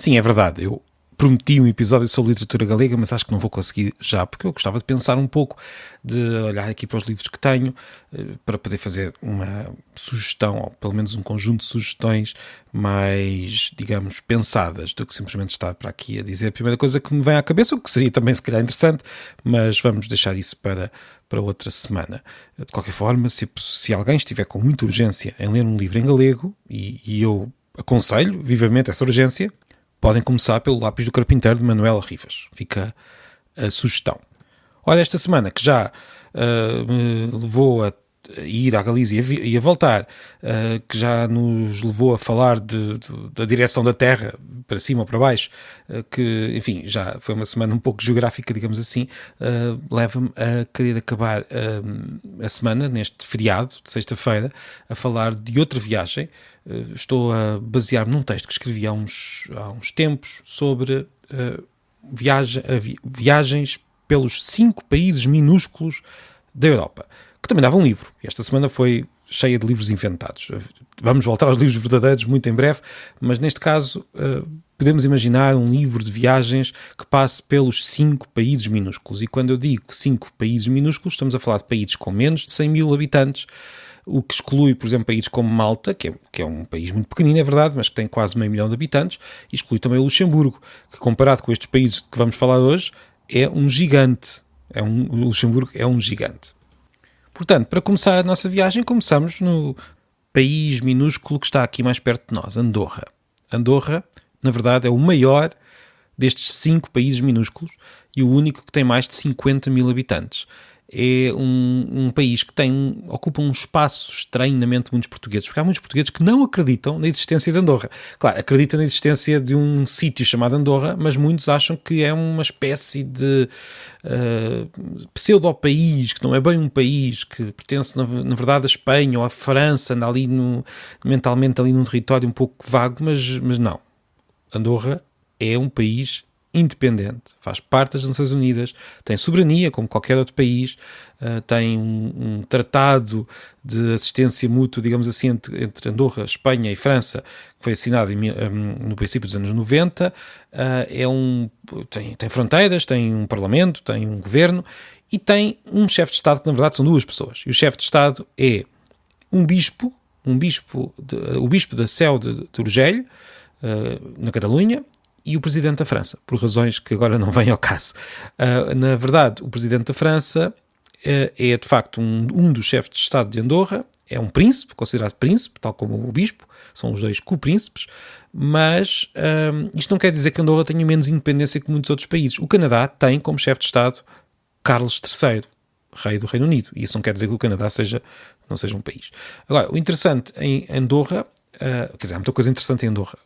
Sim, é verdade. Eu prometi um episódio sobre literatura galega, mas acho que não vou conseguir já, porque eu gostava de pensar um pouco, de olhar aqui para os livros que tenho, para poder fazer uma sugestão, ou pelo menos um conjunto de sugestões mais, digamos, pensadas, do que simplesmente estar para aqui a dizer a primeira coisa que me vem à cabeça, o que seria também se calhar interessante, mas vamos deixar isso para outra semana. De qualquer forma, se alguém estiver com muita urgência em ler um livro em galego, e eu aconselho vivamente essa urgência, podem começar pelo Lápis do Carpinteiro de Manuel Rivas. Fica a sugestão. Olha, esta semana que já me levou a ir à Galiza e a voltar, que já nos levou a falar da direção da Terra, para cima ou para baixo, que, enfim, já foi uma semana um pouco geográfica, digamos assim, leva-me a querer acabar a semana, neste feriado de sexta-feira, a falar de outra viagem. Estou a basear-me num texto que escrevi há uns tempos sobre viagens pelos 5 países minúsculos da Europa, que também dava um livro. Esta semana foi cheia de livros inventados. Vamos voltar aos livros verdadeiros muito em breve, mas neste caso podemos imaginar um livro de viagens que passe pelos 5 países minúsculos. E quando eu digo 5 países minúsculos, estamos a falar de países com menos de 100 mil habitantes, o que exclui, por exemplo, países como Malta, que é um país muito pequenino, é verdade, mas que tem quase meio milhão de habitantes, e exclui também o Luxemburgo, que comparado com estes países que vamos falar hoje, é um gigante. O Luxemburgo é um gigante. Portanto, para começar a nossa viagem, começamos no país minúsculo que está aqui mais perto de nós, Andorra. Andorra, na verdade, é o maior destes 5 países minúsculos e o único que tem mais de 50 mil habitantes. É um país que ocupa um espaço estranhamente muitos portugueses, porque há muitos portugueses que não acreditam na existência de Andorra. Claro, acreditam na existência de um sítio chamado Andorra, mas muitos acham que é uma espécie de pseudo-país, que não é bem um país, que pertence na verdade à Espanha ou à França, anda ali mentalmente ali num território um pouco vago, mas não. Andorra é um país independente, faz parte das Nações Unidas, tem soberania como qualquer outro país, tem um tratado de assistência mútua, digamos assim, entre Andorra, Espanha e França, que foi assinado no princípio dos anos 90, tem fronteiras, tem um parlamento, tem um governo e tem um chefe de Estado que na verdade são 2 pessoas. E o chefe de Estado é o bispo da Seu de Urgell, na Catalunha, e o presidente da França, por razões que agora não vêm ao caso. Na verdade, o presidente da França é de facto um dos chefes de Estado de Andorra, é um príncipe, considerado príncipe, tal como o bispo, são os 2 co-príncipes, mas isto não quer dizer que Andorra tenha menos independência que muitos outros países. O Canadá tem como chefe de Estado Carlos III, rei do Reino Unido, e isso não quer dizer que o Canadá não seja um país. Agora, o interessante em Andorra, quer dizer, há muita coisa interessante em Andorra.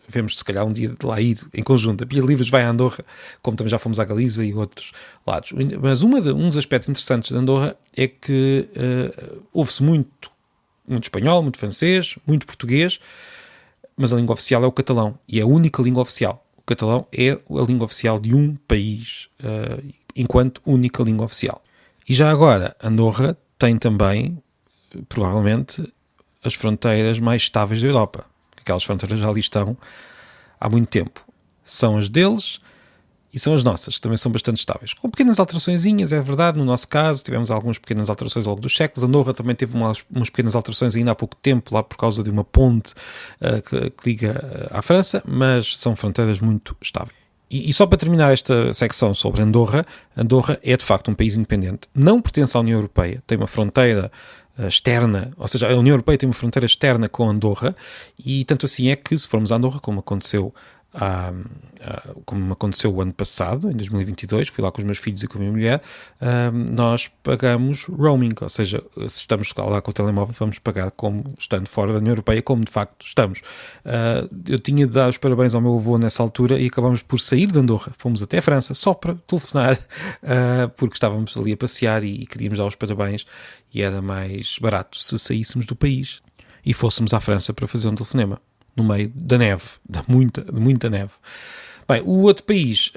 Vemos se calhar um dia de lá ir em conjunto. A Pia Livros vai a Andorra, como também já fomos à Galiza e outros lados. Mas um dos aspectos interessantes de Andorra é que ouve-se muito espanhol, muito francês, muito português, mas a língua oficial é o catalão e é a única língua oficial. O catalão é a língua oficial de um país, enquanto única língua oficial. E já agora, Andorra tem também, provavelmente, as fronteiras mais estáveis da Europa. Aquelas fronteiras já ali estão há muito tempo. São as deles e são as nossas, que também são bastante estáveis. Com pequenas alteraçõezinhas, é verdade, no nosso caso, tivemos algumas pequenas alterações ao longo dos séculos. Andorra também teve umas pequenas alterações ainda há pouco tempo, lá por causa de uma ponte que liga à França, mas são fronteiras muito estáveis. E só para terminar esta secção sobre Andorra, Andorra é de facto um país independente. Não pertence à União Europeia, tem uma fronteira externa, ou seja, a União Europeia tem uma fronteira externa com Andorra, e tanto assim é que, se formos a Andorra, como aconteceu o ano passado, em 2022, fui lá com os meus filhos e com a minha mulher, nós pagamos roaming, ou seja, se estamos lá com o telemóvel, vamos pagar como estando fora da União Europeia, como de facto estamos. Eu tinha de dar os parabéns ao meu avô nessa altura e acabamos por sair de Andorra, fomos até a França, só para telefonar, porque estávamos ali a passear e queríamos dar os parabéns, e era mais barato se saíssemos do país e fôssemos à França para fazer um telefonema no meio da neve, de muita neve. Bem, o outro país,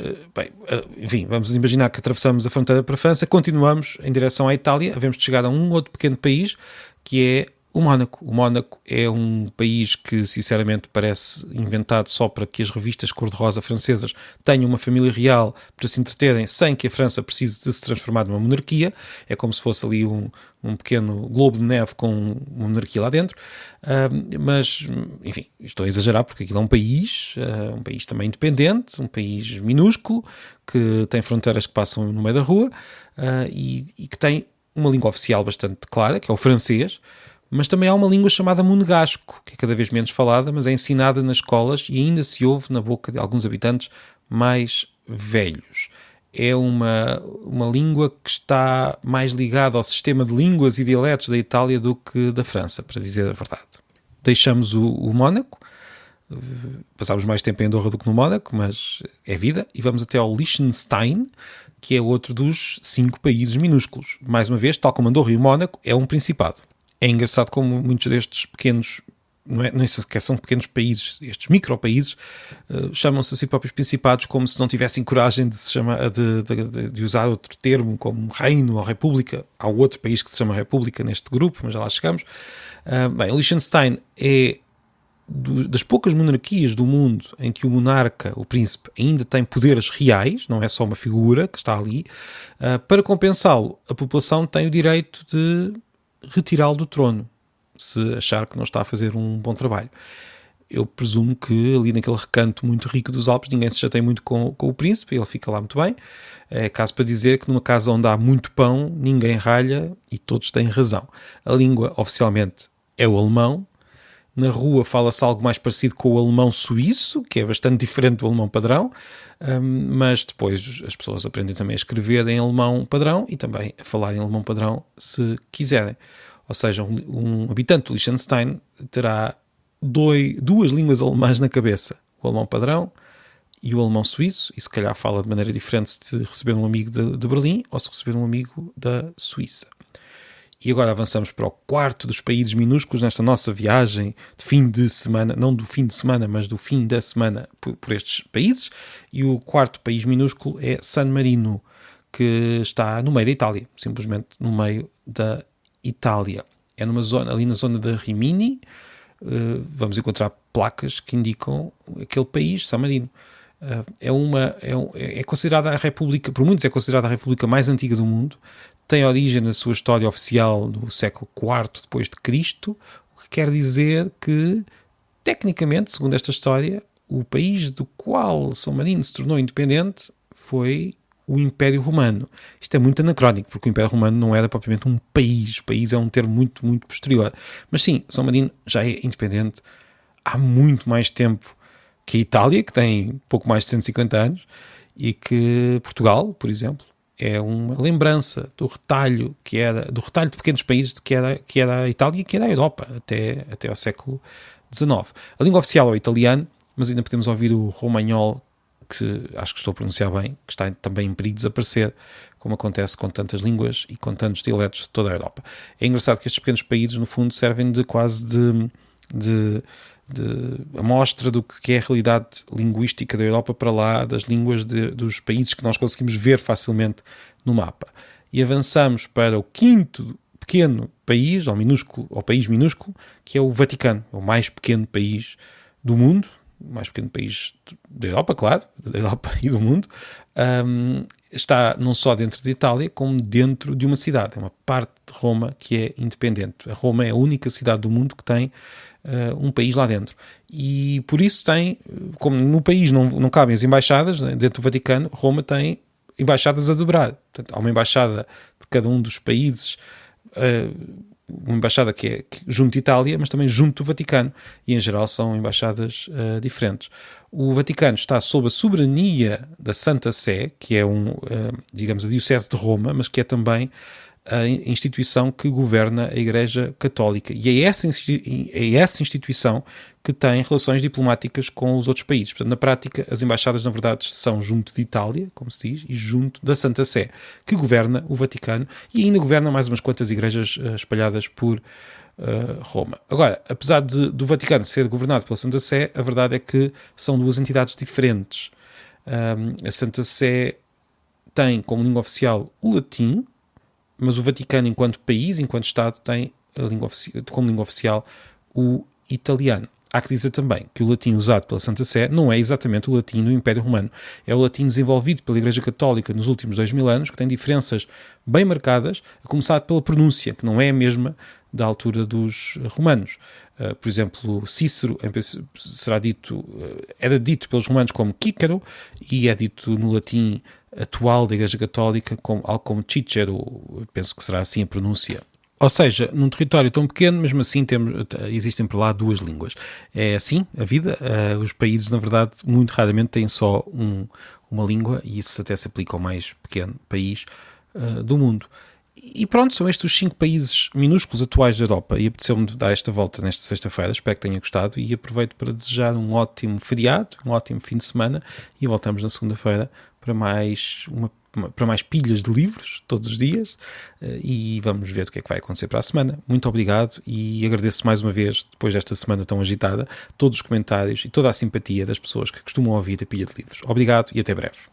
enfim, vamos imaginar que atravessamos a fronteira para a França, continuamos em direção à Itália, havemos de chegar a um outro pequeno país, que é O Mónaco é um país que, sinceramente, parece inventado só para que as revistas cor-de-rosa francesas tenham uma família real para se entreterem sem que a França precise de se transformar numa monarquia. É como se fosse ali um pequeno globo de neve com uma monarquia lá dentro. Mas, enfim, estou a exagerar porque aquilo é um país também independente, um país minúsculo, que tem fronteiras que passam no meio da rua e que tem uma língua oficial bastante clara, que é o francês. Mas também há uma língua chamada monegasco, que é cada vez menos falada, mas é ensinada nas escolas e ainda se ouve na boca de alguns habitantes mais velhos. É uma língua que está mais ligada ao sistema de línguas e dialetos da Itália do que da França, para dizer a verdade. Deixamos o Mónaco, passámos mais tempo em Andorra do que no Mónaco, mas é vida, e vamos até ao Liechtenstein, que é outro dos 5 países minúsculos. Mais uma vez, tal como Andorra e o Mónaco, é um principado. É engraçado como muitos destes pequenos, nem sequer são pequenos países, estes micropaíses, chamam-se a si próprios principados como se não tivessem coragem de, se chamar, de usar outro termo, como reino ou república. Há outro país que se chama república neste grupo, mas já lá chegamos. Bem, o Liechtenstein é das poucas monarquias do mundo em que o monarca, o príncipe, ainda tem poderes reais, não é só uma figura que está ali. Para compensá-lo, a população tem o direito de retirá-lo do trono, se achar que não está a fazer um bom trabalho. Eu presumo que ali naquele recanto muito rico dos Alpes ninguém se chateia muito com o príncipe, ele fica lá muito bem. É caso para dizer que numa casa onde há muito pão, ninguém ralha e todos têm razão. A língua oficialmente é o alemão. Na rua fala-se algo mais parecido com o alemão suíço, que é bastante diferente do alemão padrão, mas depois as pessoas aprendem também a escrever em alemão padrão e também a falar em alemão padrão se quiserem. Ou seja, um habitante do Liechtenstein terá duas línguas alemãs na cabeça, o alemão padrão e o alemão suíço, e se calhar fala de maneira diferente se receber um amigo de Berlim ou se receber um amigo da Suíça. E agora avançamos para o quarto dos países minúsculos nesta nossa viagem de fim de semana, não do fim de semana, mas do fim da semana por estes países. E o quarto país minúsculo é San Marino, que está no meio da Itália, simplesmente no meio da Itália. É numa zona, ali na zona da Rimini, vamos encontrar placas que indicam aquele país, San Marino. É considerada a república, por muitos é considerada a república mais antiga do mundo. Tem origem na sua história oficial no século IV depois de Cristo, o que quer dizer que, tecnicamente, segundo esta história, o país do qual São Marino se tornou independente foi o Império Romano. Isto é muito anacrónico, porque o Império Romano não era propriamente um país. País é um termo muito, muito posterior. Mas sim, São Marino já é independente há muito mais tempo que a Itália, que tem pouco mais de 150 anos, e que Portugal, por exemplo, é uma lembrança do retalho de pequenos países que era a Itália e que era a Europa até ao século XIX. A língua oficial é o italiano, mas ainda podemos ouvir o romagnol, que acho que estou a pronunciar bem, que está também em perigo de desaparecer, como acontece com tantas línguas e com tantos dialetos de toda a Europa. É engraçado que estes pequenos países, no fundo, servem de quase de amostra do que é a realidade linguística da Europa para lá das línguas dos países que nós conseguimos ver facilmente no mapa. E avançamos para o quinto pequeno país, ou país minúsculo, que é o Vaticano, o mais pequeno país do mundo, o mais pequeno país da Europa, claro, da Europa e do mundo. Está não só dentro de Itália, como dentro de uma cidade. É uma parte de Roma que é independente. A Roma é a única cidade do mundo que tem um país lá dentro. E por isso tem, como no país não cabem as embaixadas, né, dentro do Vaticano, Roma tem embaixadas a dobrar. Portanto, há uma embaixada de cada um dos países, uma embaixada que é junto de Itália, mas também junto do Vaticano. E em geral são embaixadas diferentes. O Vaticano está sob a soberania da Santa Sé, que é digamos, a Diocese de Roma, mas que é também a instituição que governa a Igreja Católica. E é essa instituição que tem relações diplomáticas com os outros países. Portanto, na prática, as embaixadas, na verdade, são junto de Itália, como se diz, e junto da Santa Sé, que governa o Vaticano e ainda governa mais umas quantas igrejas espalhadas por Roma. Agora, apesar do Vaticano ser governado pela Santa Sé, a verdade é que são duas entidades diferentes. A Santa Sé tem como língua oficial o latim, mas o Vaticano, enquanto país, enquanto Estado, tem como língua oficial o italiano. Há que dizer também que o latim usado pela Santa Sé não é exatamente o latim do Império Romano. É o latim desenvolvido pela Igreja Católica nos últimos 2000 anos, que tem diferenças bem marcadas, a começar pela pronúncia, que não é a mesma da altura dos romanos. Por exemplo, Cícero era dito pelos romanos como Cícero e é dito no latim atual da Igreja Católica algo como Cícero. Penso que será assim a pronúncia. Ou seja, num território tão pequeno, mesmo assim existem por lá duas línguas. É assim a vida. Os países, na verdade, muito raramente têm só uma língua, e isso até se aplica ao mais pequeno país do mundo. E pronto, são estes os 5 países minúsculos atuais da Europa, e apeteceu-me dar esta volta nesta sexta-feira. Espero que tenha gostado e aproveito para desejar um ótimo feriado, um ótimo fim de semana, e voltamos na segunda-feira para mais pilhas de livros todos os dias, e vamos ver o que é que vai acontecer para a semana. Muito obrigado e agradeço mais uma vez, depois desta semana tão agitada, todos os comentários e toda a simpatia das pessoas que costumam ouvir a Pilha de Livros. Obrigado e até breve.